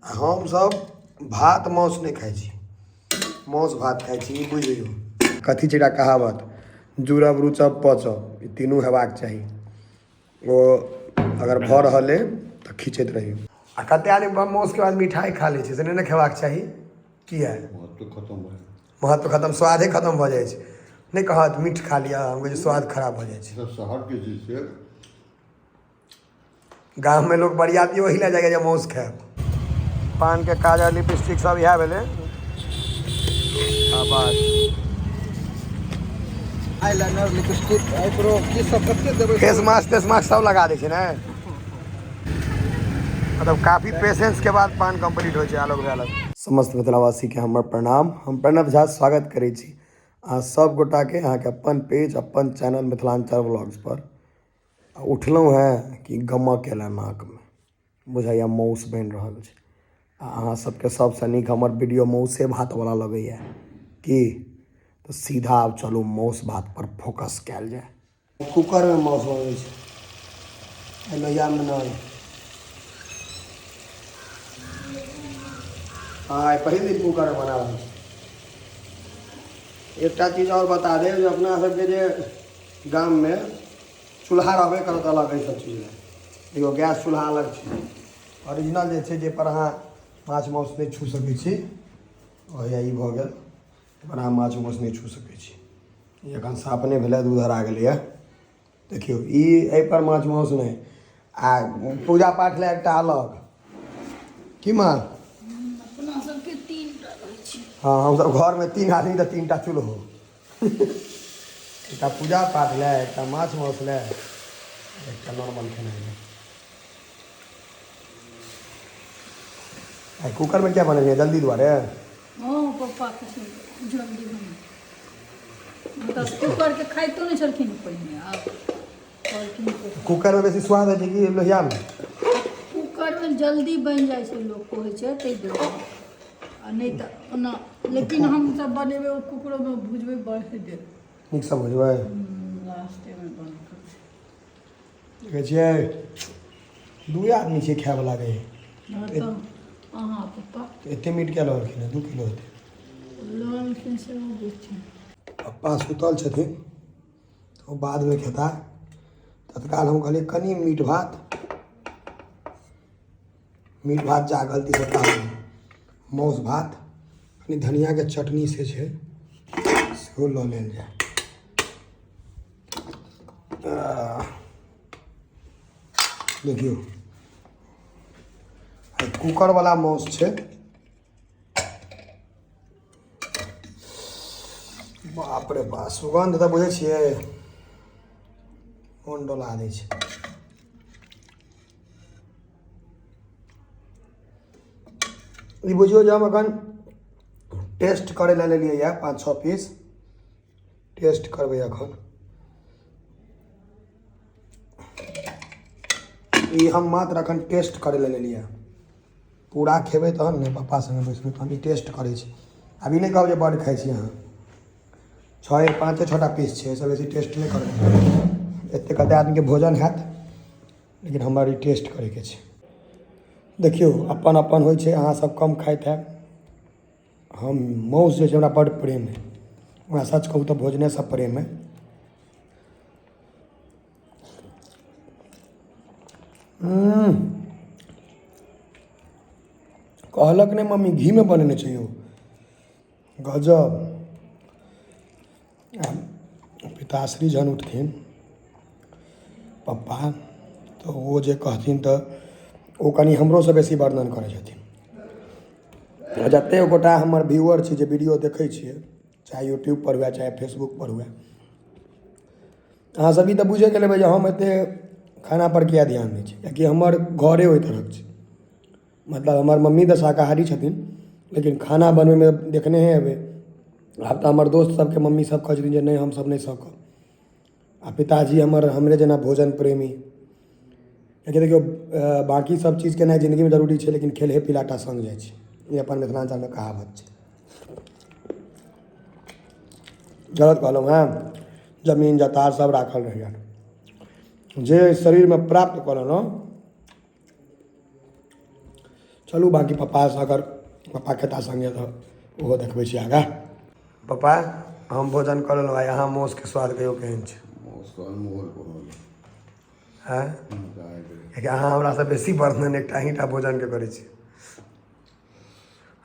हम सब भात मांस नहीं खाई छी, मांस भात खाई छी। बुझियो कथी छै कहावत, जुड़ब रुचब पचब, ई तीनू हेबाक चाही। ओ अगर भऽ रहल अइ तऽ खींचैत रहियो। आ कते आदमी मांस के बाद मिठाई खा लै छै, से नहि खेबाक चाही। किया? महत्व खत्म, स्वादे खत्म भऽ जाइ छै। नहीं कहत मीठ खा लिया, हमको स्वाद खराब हो जाए। शहर के चीज से गाँव में लोग बरियाती वही ला जाएगा जब मांस खाए। पान के काजर लिपस्टिक सब इएह भेलै। बस आईलाइनर लिपस्टिक आईब्रो की सब कते देबै? फेस मास्क सब लगा दै छै ने। मतलब काफी पेशेंस के बाद पान कंप्लीट होइ छै। आलोक झालक समस्त मिथिलावासी के हमर प्रणाम। हम प्रणव झा स्वागत करै छी अहाँ सब गोटा के अहाँ के अपन पेज, अपन चैनल मिथिलांचल व्लॉग्स पर। उठलहुँ हैं कि गमक एला नाक में, बुझाइया मौस बनि रहल छै। अहाँ सबके सबसँ नीक हमर वीडियो मौसे भात वाला लगैया कि, तो सीधा अब चलू मौस भात पर फोकस कयल जाए। कुकर में मौस बनै छै, लोहिया में नहीं। हाँ, पहिल दिन कुकर में बना रहल छी। एकटा चीज और बता देब, जे अपना सबके जे गाम में चूल्हा रहबे करत अलग एहि सब चीज ले। एगो गैस चूल्हा अलग छै, ओरिजिनल जे छै, जाहिपर अहाँ माछ माउस नहीं छू सकै छी। ओहिया ई भऽ गेल, पर अहाँ माछ माउस नहीं छू सकै छी। ई एखन सापने भेलै, दूध हरा गेलैए। देखियौ ई एहिपर माछ माउस नहीं। आ पूजा पाठ लए एकटा अलग की माँ? अपना सबके 3 टा रहै छै। हाँ, हमसब घर में 3 आदमी तऽ 3 टा चूल्हो। एकटा पूजा पाठ लए, एकटा माछ माउस लए, एकटा नॉर्मल खेनाइ लए। कुकर में क्या बनेंगे, जल्दी द्वारे? हाँ, पप्पा के जल्दी बने। मतलब कुकर के खाइतो नहीं छलखिन पहिने, आब कहलखिन कुकर में बेसी स्वाद है कि लोहिया में? कुकर में जल्दी बन जाए छै, लोग कहै छै तै दुआरे। आ नहीं तऽ ओना, लेकिन हम सब बनेबै ओ कुकरो में भुजबै बढ़ देर। नीक सब बुझबै। लास्टे में बन देखै छियै, दुए आदमी छियै खाय वाला रहे। हाँ तऽ अहाँ पप्पा एते मीट क्या लखिन है? 2 किलो हेतै। ललखिन से वो बुझथिन। पप्पा सुतल छथिन, ओ बाद में खेता। तत्काल हम कहलिए कनी मीट भात जागल थी तत्काल मौस भात कनी धनिया के चटनी से छै, सेहो लऽ लेल जाए। देखियो कुकर वाला मौस छै। बाप रे बाप, सुगंध तऽ बुझै छियै, मोन डोला दै छै। ई बुझियो जे हम एखन टेस्ट करे ला लेलियै यऽ 5-6 पीस। टेस्ट करबै एखन। ई हम मात्र एखन टेस्ट करे ला लेलियै। पूरा खेबै तहन ने, पप्पा संगे बैसबै तहन। ई टेस्ट करै छी, अभी नहीं कहब जे बड़ खाइ छी अहाँ। 5-6टा पीस छै, सब बेसी टेस्ट नहीं करबै। एते कते आदमी के भोजन हैत, लेकिन हमर ई टेस्ट करे के छै। देखियो अपन अपन होइ छै, अहाँ सब कम खाइत हैब। हम मौस जे छै हमरा बड़ प्रेम है, हमरा सच कहूँ तो भोजने से प्रेम है। कहलक ने मम्मी घी में बनेने चाहिए, गजब। पिताश्री जहन उठथिन पप्पा, तो वो जे कहथिन तऽ ओ कनी हमरो से बेसी वर्णन करै छथिन। जते गोटा हमर व्यूअर छी, जे वीडियो देखै छियै, चाहे यूट्यूब पर हुए चाहे फेसबुक पर हुए, अहाँ सब ई तऽ बुझे के लेबै जे हम एते खाना पर किया ध्यान दै छी, कियाकि हमर घरे ओहि तरहक छै। मतलब हमर मम्मी तऽ शाकाहारी छथिन, लेकिन खाना बनबै में देखने हेबै। आब तऽ हमर दोस्त सबके मम्मी सब कहै छथिन जे नहीं हमसब नहीं सकब। आ पिताजी हमरे जेना भोजन प्रेमी। कियाकि देखियो बाकी सब चीज केनाइ जिंदगी में जरूरी छै, लेकिन खेलहे पिलाटा संग जाइ छै। ये अपन मिथिलांचल में कहावत छै। गलत कहलहुँ हैं? जमीन जतार सब राखल रहैया, जे शरीर में प्राप्त कऽ लेलहुँ चलू बाकी पप्पा से अगर पप्पा खेता संगे तो ओहो देखबै छी आगा। पप्पा हम भोजन कर लेलहुँ भाई, अहाँ मौस के स्वाद कहियो केहन छै? हैं कि अहाँ हमरा से बेसी वर्णन एकटा अहीँटा भोजन के करै छी।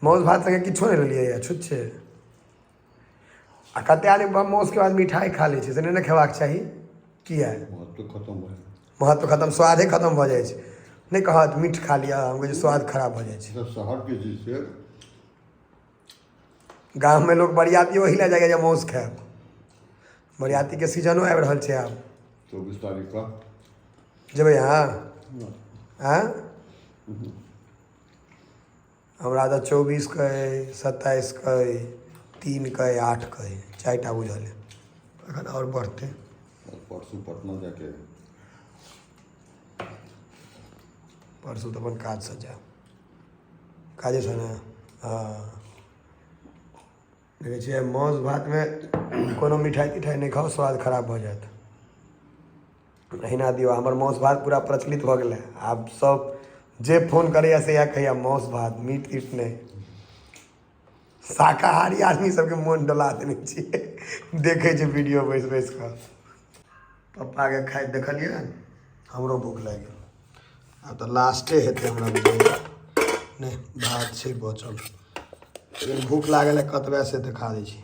मौस भात संगे किछो नहि लेलियै छुच्छे। आ कते आदमी मौस के बाद मिठाई खा लै छै, से नहि खेबाक चाही। किया? महत्व खत्म, स्वादे खत्म भऽ जाइ छै। नहीं कहत मीठ खा लिया, हम कहै स्वाद खराब हो जाए। शहर के चीज छै। गाँव में लोग बरियाती वही ला जाएगा जब मौस खाएब। बरियाती के सीजनो आबि रहल छै आब। 24 तारीख का जेबै अहाँ? हाँ हमरा तऽ 24 के, 27 के, 3 के, 8 के 4टा बुझल है। एखन और बढ़तै। परसों पटना जाके, परसू तो अपन काज से जाएब, काजे से ने। हाँ देखै छियै मौस भात में कोनो मिठाई तिठाई नहीं खाओ, स्वाद खराब भऽ जायत। अहिना दियौ। हमर मौस भात पूरा प्रचलित भऽ गेलै। आब सब जे फोन करैया से इएह कहैया मौस भात, मीट तीट नहीं। शाकाहारी आदमी सबके मोन डोला देने छियै, देखै छै वीडियो बैस बैस कऽ। पप्पा के खाइत देखलियै, हमरो भूख लागि गेल। अब तऽ लास्टे हेतै हमरा बुझाइया। नहीं भात छै बचल, लेकिन भूख लागल है कतबे से देखा दै छी।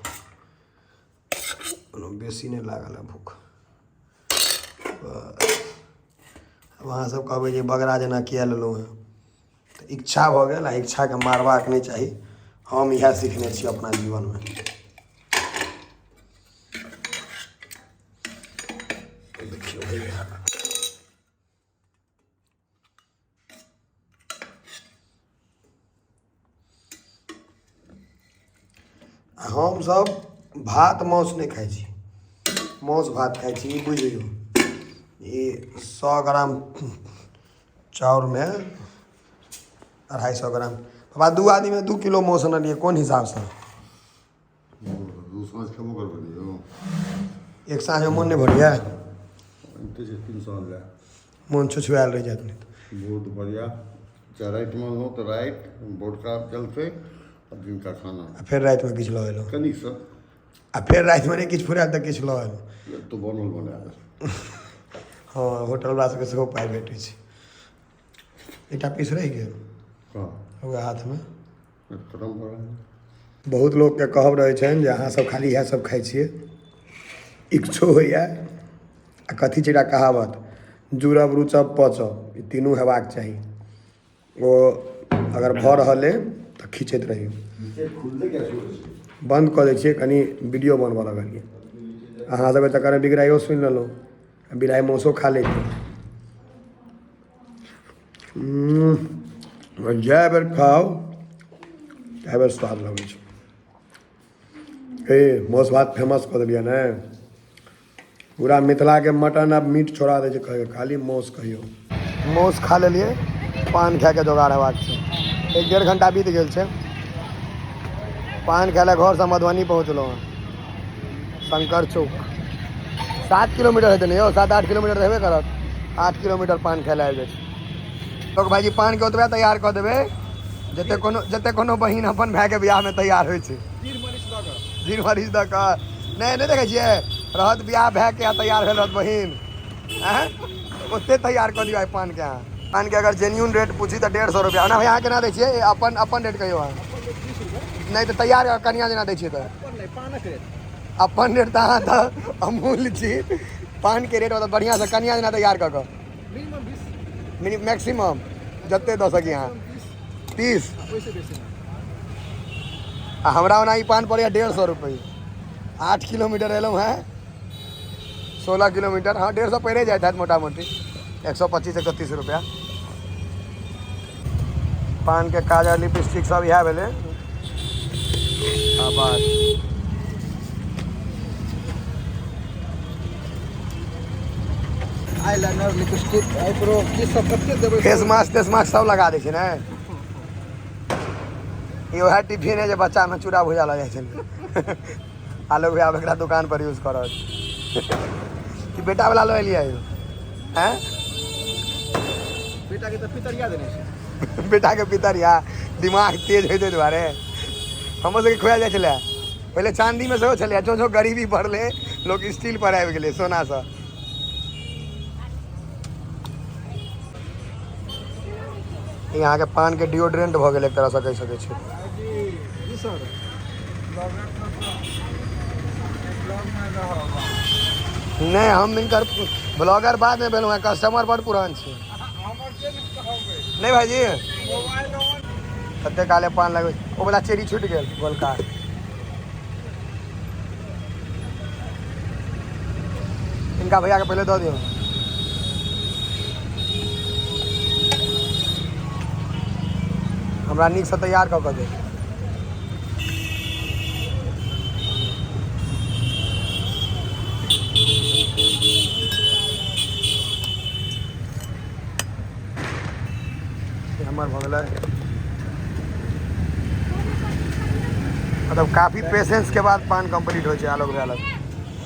कोनो बेसी नहीं लागल है भूख। अब अहाँ सब कहबै जे बगड़ा जेना किया लेलहुँ हैं, तऽ इच्छा भऽ गेल। आ इच्छा के मारबाक नहीं चाही। हम इएह सीखने छी अपना जीवन में। देखियौ भैया हम सब भात मांस नहीं खाई छी, मांस भात खाई छी। बुझियो ये 100 ग्राम चाउर में 250 ग्राम। बाबा 2 आदमी में 2 किलो मांस आनलियै, कोन हिसाब से? दूसरा खेबो करबै। एक साँझ में मोन नहीं भरैया, 300 ले मोन छुछुआल रह जात। नहीं तो बहुत बढ़िया। रात में हो तो रात बोटका चलते, दिन का खाना फिर रात में किछु लऽ एलहुँ। कनिक से आ फिर रात में नहीं किछु फुरायल तऽ किछु लऽ एलहुँ। तो बनल बनायल। हाँ होटल वाला सबके सेहो पाइ भेटै छै। एकटा पीस रहि गेल हाँ हुए हाथ में। खत्म भऽ गेल। बहुत लोग के कहब रहे छनि जे अहाँ सब खाली इएह सब खाइ छियै। इच्छो होइए आ कथी छै एकटा कहावत, जुड़ब रुचब पचब, ई तीनू हेबाक चाही। ओ अगर भऽ रहल अइ तऽ खींचैत रहियौ। बंद कऽ दै छियै, कनि वीडियो बनबऽ लगलियै। अहाँ सबके चक्करमे बिगड़ाइयो सुनि लेलहुँ, बिराइ मौसो खा लेती। जए बेर खाओ तए बेर स्वाद लगै छै। ए मौस भात फेमस कऽ देलियै ने। पूरा मिथिला के मटन अब मीट छोड़ा दै छै, कहियो खाली मौस कहियो। मौस खा लेलियै, पान खाए के जोगाड़ हेबाक छै। 1-1.5 घंटा बीत गेल छै। पान खाए लए घर से मधुबनी पहुँचलहुँ हँ, शंकर चौक। 7 किलोमीटर हेतै ने यौ, 7-8 किलोमीटर हेबे करत। 8 किलोमीटर पान खाए लए आबि जाइ छै। लोक भाईजी पान के ओतबे तैयार कऽ देबै जते कोनो बहिन अपन भाई के बियाह में तैयार होइ छै। दिन मरीच दऽ कऽ नहीं देखै छियै, रहत बियाह भए के तैयार भेल रहत बहिन, ओते तैयार कऽ दियौ पान के। अहाँ पान के अगर जेन्यून रेट पूछी तऽ 150 रुपया ना। अहाँ केना दै छियै? अपन रेट कहियो अहाँ। नहीं तो तैयार कनिया जेना दै छियै तऽ अपन रेट। तऽ अहाँ तऽ अमूल छी, पान के रेट बढ़िया से कनिया जेना तैयार कऽ कऽ मैक्सिमम जते दऽ सकी अहाँ 30। आ हमरा ओना ई पान पड़ैया 150 रुपये। 8 किलोमीटर एलहुँ हैं, 16 किलोमीटर। हाँ 150 पड़े जाता है मोटा मोटी, 125-130 रुपया। पान के काजर लिपस्टिक सब इएह भेलै। आईलाइनर, लिपस्टिक, आईब्रो, ये सब कते देबै? फेस मास्क सब लगा दै छै ने। वएह टिफिन है जे बच्चा में चूड़ा भुजा लग जाइ छै। आलू भुजा एकरा दुकान पर यूज करत। कि बेटा वाला लो एलियै हैं? बेटा के तऽ पितरिया देने छै। बेटा के पितर या दिमाग तेज होते दुआरे हम सबके खोया जाए छलै पहले चांदी में सेहो छलै जो गरीबी बढ़ले लोग स्टील पर आबि गेलै सोना से। यहाँ के पान के डिओड्रेंट भ गेल एक तरह से कह सकै छी। जी सर नहीं हम इनकर ब्लॉगर बाद में भेलहुँ कस्टमर बड़ पुरान छी। नहीं भाईजी कते काले पान लगे वो वाला चेरी छूट गेल गोलका। इनका भैया के पहले दो दियो। हमरा नीक से तैयार कऽ के दे। हमर भऽ गेलै मतलब काफी पेशेंस के बाद पान कंप्लीट होइ छै आलोक भैया लग।